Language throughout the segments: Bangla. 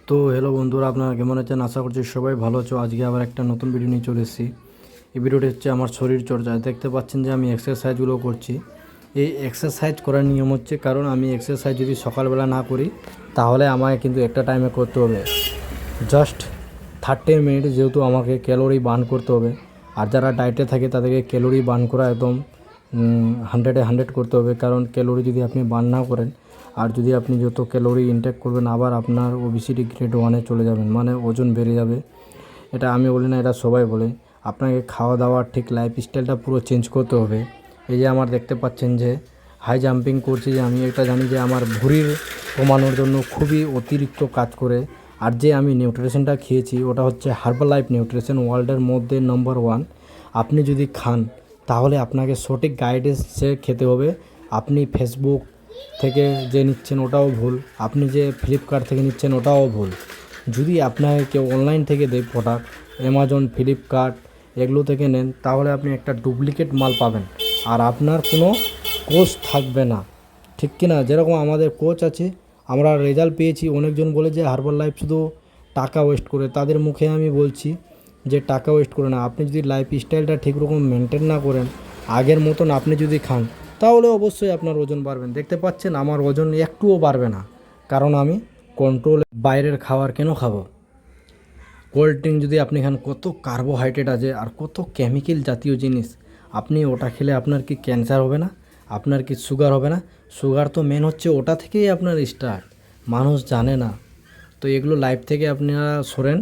তো হ্যালো বন্ধুরা, আপনারা কেমন আছেন? আশা করছি সবাই ভালো আছো। আজকে আবার একটা নতুন ভিডিও নিয়ে চলে এসেছি। এই ভিডিওটি হচ্ছে আমার শরীর চর্চা। দেখতে পাচ্ছেন যে আমি এক্সারসাইজগুলো করছি। এই এক্সারসাইজ করার নিয়ম হচ্ছে, কারণ আমি এক্সারসাইজ যদি সকালবেলা না করি তাহলে আমাকে কিন্তু একটা টাইমে করতে হবে, জাস্ট 30 মিনিট, যেহেতু আমাকে ক্যালোরি বার্ন করতে হবে। আর যারা ডায়েটে থাকে তাদেরকে ক্যালোরি বার্ন করা একদম 100-এ 100 করতে হবে, কারণ ক্যালোরি যদি আপনি বার্ন না করেন আর যদি আপনি যত ক্যালোরি ইনটেক করবেন আবার আপনার ওবিসিটি গ্রেড 1-এ চলে যাবেন, মানে ওজন বেড়ে যাবে। এটা আমি বলি না, এটা সবাই বলে। আপনাকে খাওয়া দাওয়ার ঠিক লাইফস্টাইলটা পুরো চেঞ্জ করতে হবে। এই যে আমার দেখতে পাচ্ছেন যে হাই জাম্পিং করছি, যে আমি এটা জানি যে আমার ভুঁড়ির কমানোর জন্য খুবই অতিরিক্ত কাজ করে। আর যে আমি নিউট্রিশনটা খেয়েছি ওটা হচ্ছে হার্বালাইফ নিউট্রিশন, ওয়ার্ল্ডের মধ্যে নম্বর 1। আপনি যদি খান তাহলে আপনাকে সঠিক গাইডেন্সে খেতে হবে। আপনি ফেসবুক থেকে যে নিচ্ছেন ওটাও ভুল, আপনি যে ফ্লিপকার্ট থেকে নিচ্ছেন ওটাও ভুল। যদি আপনাকে কেউ অনলাইন থেকে দেয় প্রোডাক্ট, অ্যামাজন, ফ্লিপকার্ট এগুলো থেকে নেন, তাহলে আপনি একটা ডুপ্লিকেট মাল পাবেন আর আপনার কোনো কোচ থাকবে না, ঠিক কি না? যেরকম আমাদের কোচ আছে, আমরা রেজাল্ট পেয়েছি। অনেকজন বলে যে হার্বাল লাইফ শুধু টাকা ওয়েস্ট করে, তাদের মুখে আমি বলছি যে টাকা ওয়েস্ট করে না। আপনি যদি লাইফ স্টাইলটা ঠিকরকম মেনটেন না করেন, আগের মতন আপনি যদি খান, তাহলে অবশ্যই আপনার ওজন বাড়বেন। দেখতে পাচ্ছেন আমার ওজন একটুও বাড়বে না, কারণ আমি কন্ট্রোল। বাইরের খাবার কেন খাবো? কোল্ড ড্রিঙ্ক যদি আপনি খান, কত কার্বোহাইড্রেট আছে আর কত কেমিক্যাল জাতীয় জিনিস। আপনি ওটা খেলে আপনার কি ক্যান্সার হবে না? আপনার কি সুগার হবে না? সুগার তো মেন হচ্ছে ওটা থেকেই আপনার স্টার্ট, মানুষ জানে না। তো এগুলো লাইফ থেকে আপনারা সরেন,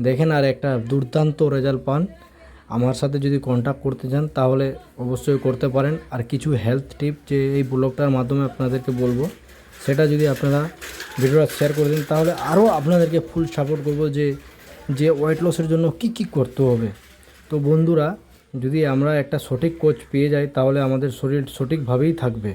দেখেন আর একটা দুর্দান্ত রেজাল্ট পান। আমার সাথে যদি কন্ট্যাক্ট করতে চান তাহলে অবশ্যই করতে পারেন। আর কিছু হেলথ টিপ যে এই ব্লগটার মাধ্যমে আপনাদেরকে বলবো, সেটা যদি আপনারা ভিডিওটা শেয়ার করে দিন তাহলে আরও আপনাদেরকে ফুল সাপোর্ট করবো যে যে ওয়েট লসের জন্য কি কি করতে হবে। তো বন্ধুরা, যদি আমরা একটা সঠিক কোচ পেয়ে যাই তাহলে আমাদের শরীর সঠিকভাবেই থাকবে।